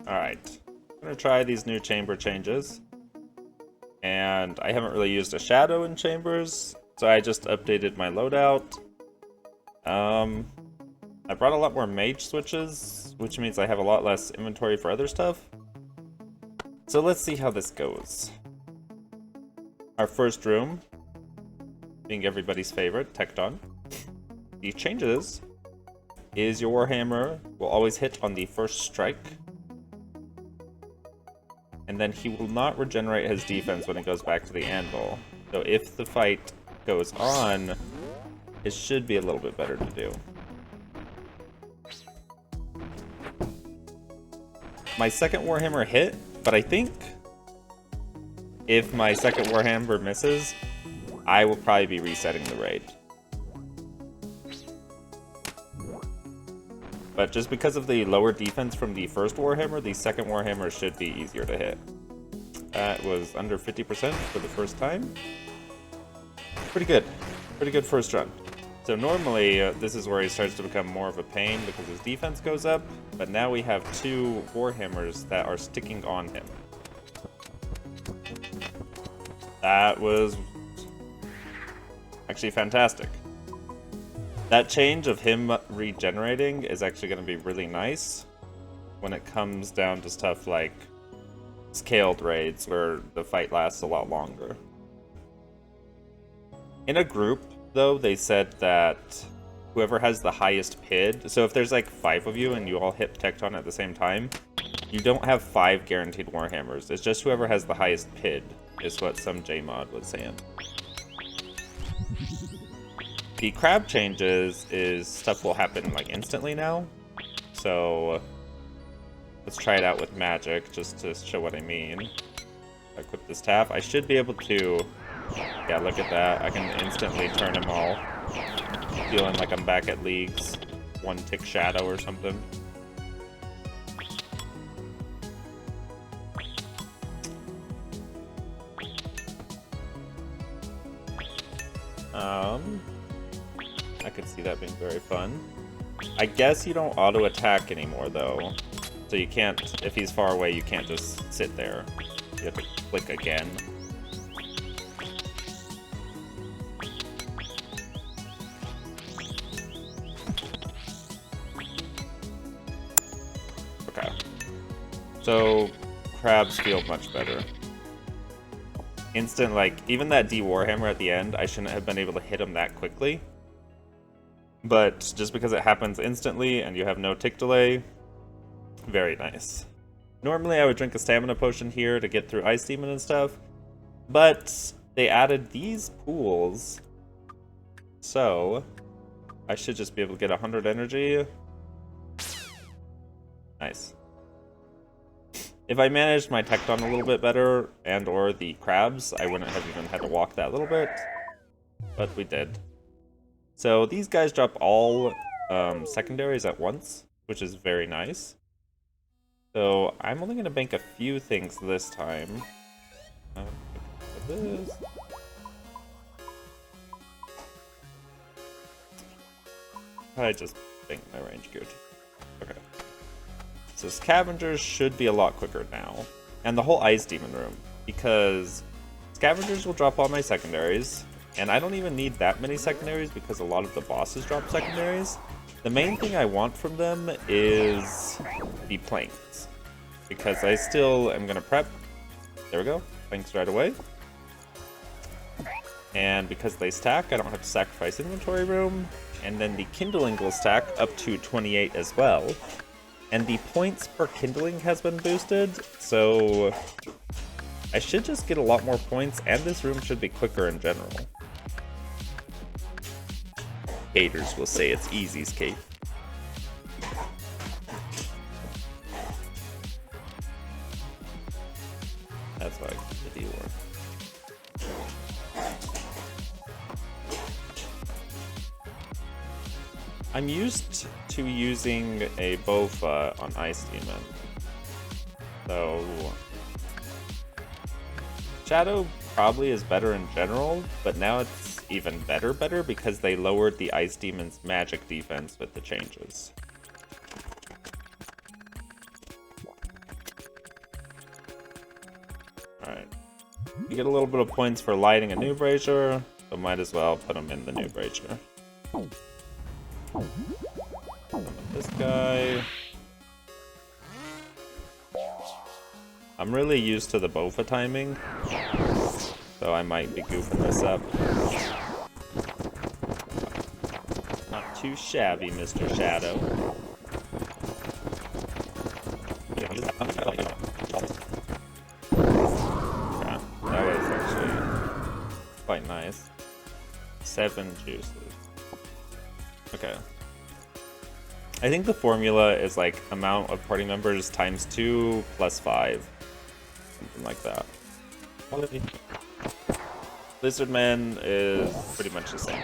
Alright. I'm gonna try these new chamber changes. And I haven't really used a shadow in chambers, so I just updated my loadout. I brought a lot more mage switches, which means I have a lot less inventory for other stuff. So let's see how this goes. Our first room, being everybody's favorite, Tekton. The changes is your Warhammer will always hit on the first strike. And then he will not regenerate his defense when it goes back to the anvil. So if the fight goes on, it should be a little bit better to do. My second Warhammer hit, but I think if my second Warhammer misses, I will probably be resetting the raid. But just because of the lower defense from the first Warhammer, the second Warhammer should be easier to hit. That was under 50% for the first time. Pretty good. Pretty good first run. So normally, this is where he starts to become more of a pain because his defense goes up, but now we have two Warhammers that are sticking on him. That was actually fantastic. That change of him regenerating is actually going to be really nice when it comes down to stuff like scaled raids where the fight lasts a lot longer. In a group, though, they said that whoever has the highest PID, so if there's like 5 of you and you all hit Tekton at the same time, you don't have 5 guaranteed Warhammers. It's just whoever has the highest PID, is what some JMod was saying. The crab changes is stuff will happen like instantly now. So let's try it out with magic just to show what I mean. If I equip this staff, I should be able to, yeah, look at that. I can instantly turn them all. Feeling like I'm back at League's 1-tick shadow or something. I could see that being very fun. I guess you don't auto-attack anymore, though. So you can't, if he's far away, you can't just sit there. You have to click again. Okay. So, crabs feel much better. Instant, like, even that D-Warhammer at the end, I shouldn't have been able to hit him that quickly. But just because it happens instantly and you have no tick delay, very nice. Normally I would drink a stamina potion here to get through Ice Demon and stuff, but they added these pools, so I should just be able to get 100 energy. Nice. If I managed my Tekton a little bit better and or the crabs, I wouldn't have even had to walk that little bit, but we did. So these guys drop all secondaries at once, which is very nice. So I'm only going to bank a few things this time. This. I just bank my range gear. Okay. So Scavengers should be a lot quicker now. And the whole Ice Demon room, because Scavengers will drop all my secondaries. And I don't even need that many secondaries because a lot of the bosses drop secondaries. The main thing I want from them is the planks. Because I still am going to prep. There we go. Planks right away. And because they stack, I don't have to sacrifice inventory room. And then the kindling will stack up to 28 as well. And the points per kindling has been boosted. So I should just get a lot more points. And this room should be quicker in general. Haters will say it's easy, Skate. That's why I keep the D-War. I'm used to using a Bofa on Ice Demon. So Shadow probably is better in general, but now it's even better because they lowered the Ice Demon's magic defense with the changes. Alright. You get a little bit of points for lighting a new brazier, so might as well put them in the new brazier. This guy. I'm really used to the Bofa timing, so I might be goofing this up. Not too shabby, Mr. Shadow. Okay, that was actually quite nice. 7 juices. Okay. I think the formula is like amount of party members times 2 plus 5. Something like that. Lizardman is pretty much the same.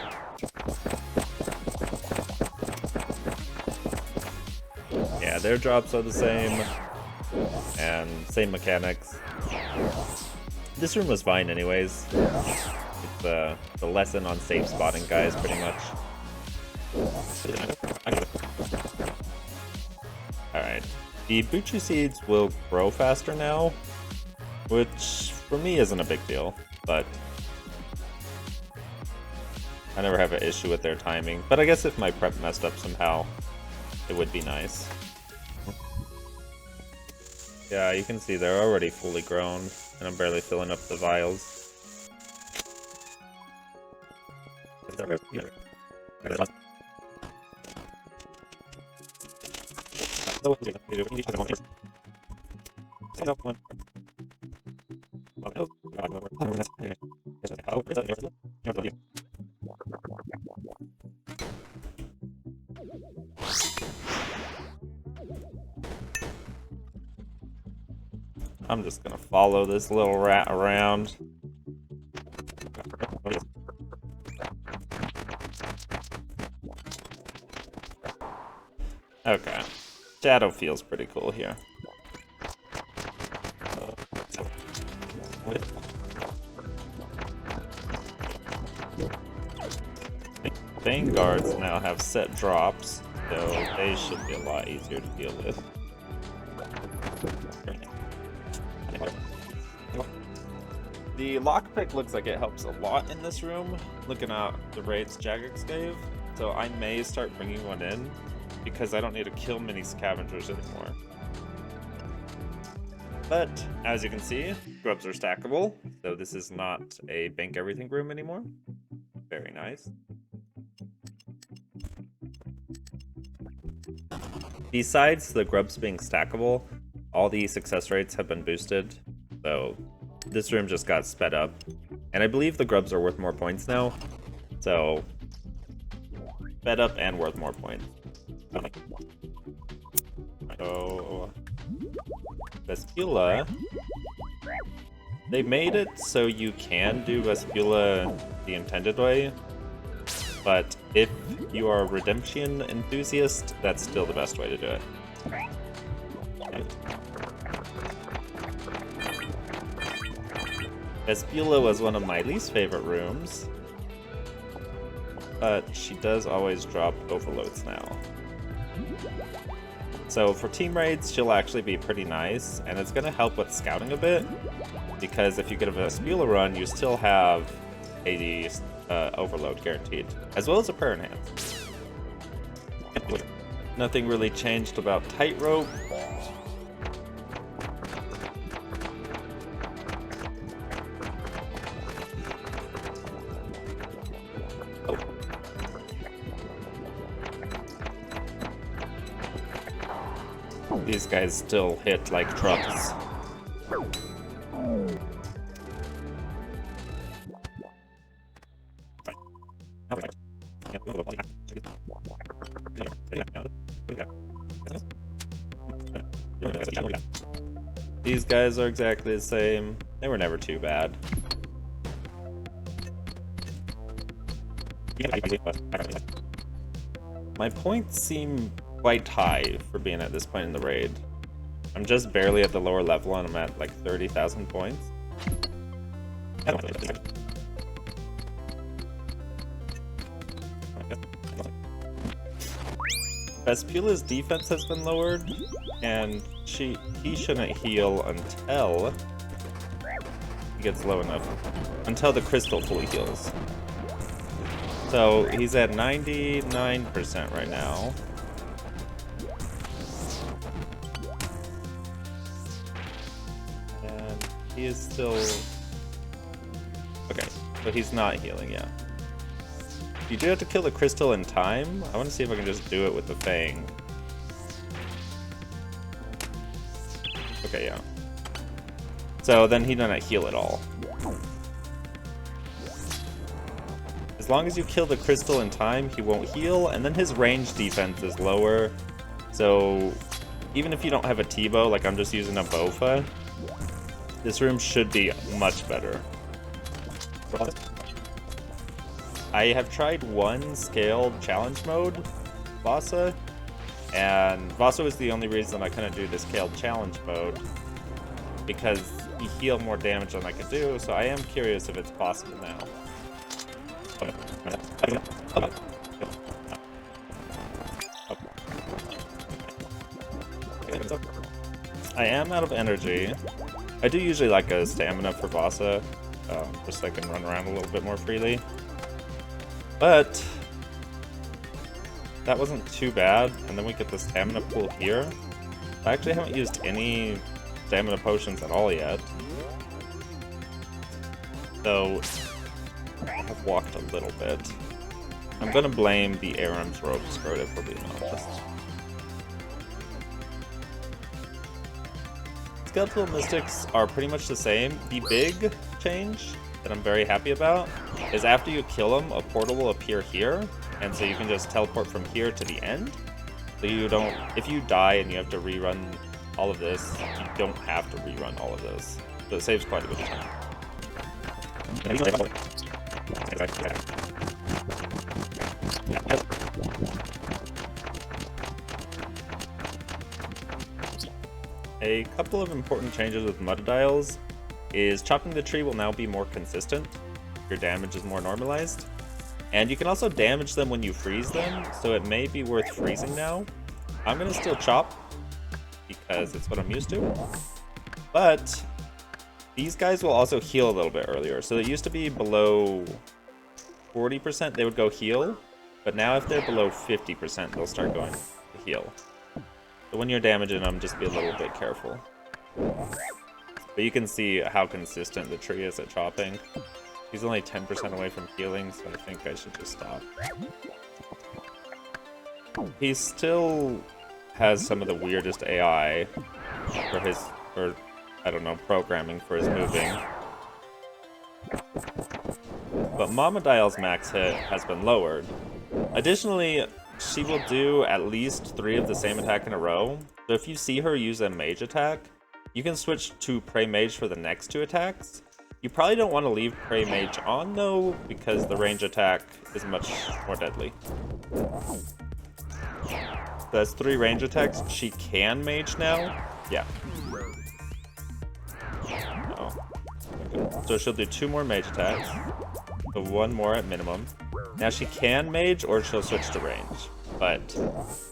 Yeah, their drops are the same. And same mechanics. This room was fine anyways. It's the lesson on safe spotting, guys, pretty much. Alright. The Buchu seeds will grow faster now, which for me isn't a big deal, but I never have an issue with their timing. But I guess if my prep messed up somehow, it would be nice. Yeah, you can see they're already fully grown, and I'm barely filling up the vials. I'm just gonna follow this little rat around. Okay. Shadow feels pretty cool here. Vanguards now have set drops, so they should be a lot easier to deal with. The lockpick looks like it helps a lot in this room, looking at the raids Jagex gave, so I may start bringing one in, because I don't need to kill many scavengers anymore. But, as you can see, grubs are stackable, so this is not a bank everything room anymore. Very nice. Besides the grubs being stackable, all the success rates have been boosted, so this room just got sped up. And I believe the grubs are worth more points now, so sped up and worth more points. So, Vespula, they made it so you can do Vespula the intended way, but if you are a Redemption enthusiast, that's still the best way to do it. Vespula was one of my least favorite rooms, but she does always drop overloads now. So for team raids, she'll actually be pretty nice, and it's going to help with scouting a bit, because if you get a Vespula run, you still have a overload guaranteed, as well as a prayer enhance. Nothing really changed about Tightrope. These guys still hit like trucks. These guys are exactly the same. They were never too bad. My points seem quite high for being at this point in the raid. I'm just barely at the lower level and I'm at like 30,000 points. Vespula's defense has been lowered, and he shouldn't heal until gets low enough until the crystal fully heals. So he's at 99% right now. And he is still... Okay, but he's not healing yet. You do have to kill the crystal in time. I want to see if I can just do it with the Fang. Okay, yeah. So then he doesn't heal at all. As long as you kill the crystal in time, he won't heal, and then his range defense is lower. So even if you don't have a T-bow, like I'm just using a Bofa, this room should be much better. I have tried one scaled challenge mode, Vasa, and Vasa was the only reason I couldn't do the scaled challenge mode, because he healed more damage than I could do, so I am curious if it's possible now. I am out of energy. I do usually like a stamina for Vasa, just so I can run around a little bit more freely. But that wasn't too bad, and then we get the stamina pool here. I actually haven't used any stamina potions at all yet. So I have walked a little bit. I'm gonna blame the Aram's rope skirt if we're being honest. Skeletal Mystics are pretty much the same. The big change that I'm very happy about is after you kill them, a portal will appear here, and so you can just teleport from here to the end. So you don't, if you die and you have to rerun all of this, you don't have to rerun all of this. So it saves quite a bit of time. A couple of important changes with Muddiles is chopping the tree will now be more consistent. Your damage is more normalized. And you can also damage them when you freeze them, so it may be worth freezing now. I'm gonna still chop, because it's what I'm used to. But these guys will also heal a little bit earlier. So it used to be below 40%, they would go heal. But now if they're below 50%, they'll start going to heal. So when you're damaging them, just be a little bit careful. But you can see how consistent the tree is at chopping. He's only 10% away from healing, so I think I should just stop. He still has some of the weirdest AI for his, or I don't know, programming for his moving. But Mama Dial's max hit has been lowered. Additionally, she will do at least 3 of the same attack in a row. So if you see her use a mage attack, you can switch to Prey Mage for the next 2 attacks. You probably don't want to leave Prey Mage on though, because the range attack is much more deadly. That's 3 range attacks. She can mage now. Yeah. Oh. Okay. So she'll do 2 more mage attacks. So 1 more at minimum. Now she can mage or she'll switch to range. But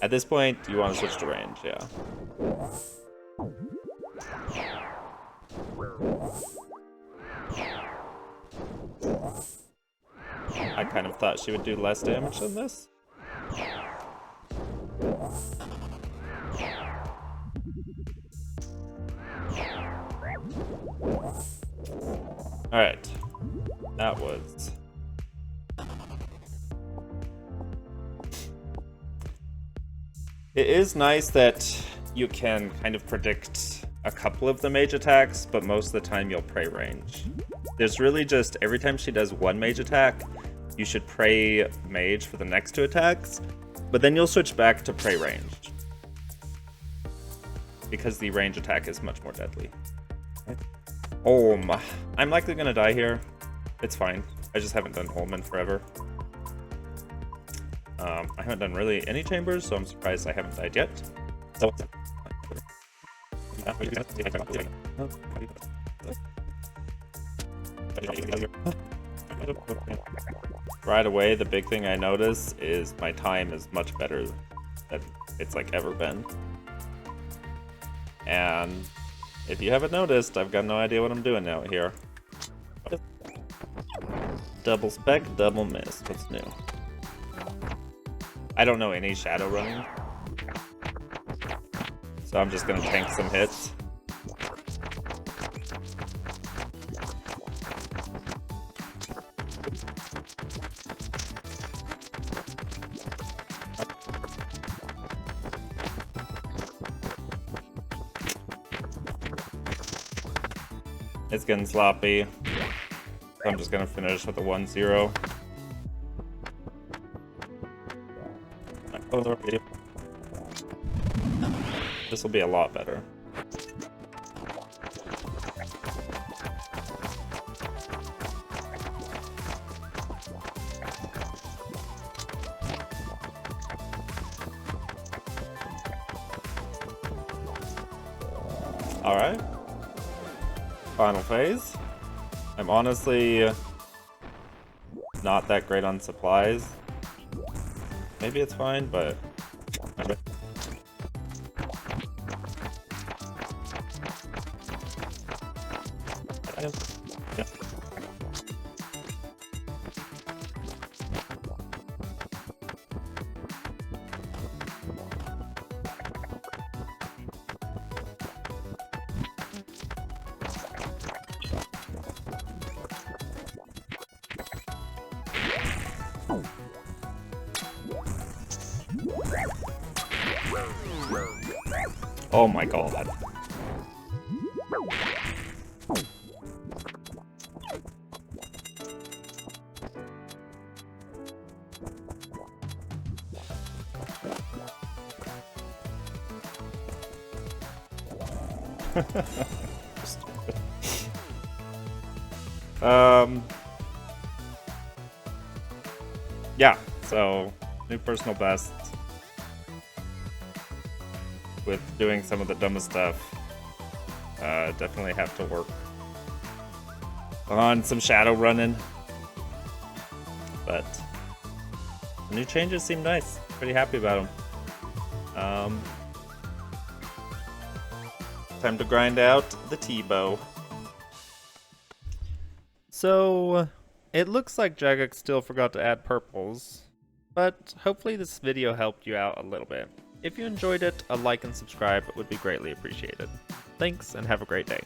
at this point, you want to switch to range, yeah. I kind of thought she would do less damage than this. Alright. That was... It is nice that you can kind of predict a couple of the mage attacks, but most of the time you'll pray range. There's really just, every time she does 1 mage attack, you should pray mage for the next 2 attacks, but then you'll switch back to pray ranged. Because the range attack is much more deadly. I'm likely gonna die here. It's fine. I just haven't done Holman forever. I haven't done really any chambers, so I'm surprised I haven't died yet. So right away, the big thing I notice is my time is much better than it's like ever been. And if you haven't noticed, I've got no idea what I'm doing out here. Double spec, double miss. What's new? I don't know any shadow running, so I'm just gonna tank some hits. It's getting sloppy. I'm just gonna finish with a 1-0. This will be a lot better. Alright. Final phase. I'm honestly not that great on supplies. Maybe it's fine, but yeah. Oh my god. Yeah, so new personal best with doing some of the dumbest stuff. Definitely have to work on some shadow running, but the new changes seem nice. Pretty happy about them. Time to grind out the T-bow. So it looks like Jagex still forgot to add purples, but hopefully this video helped you out a little bit. If you enjoyed it, a like and subscribe would be greatly appreciated. Thanks and have a great day.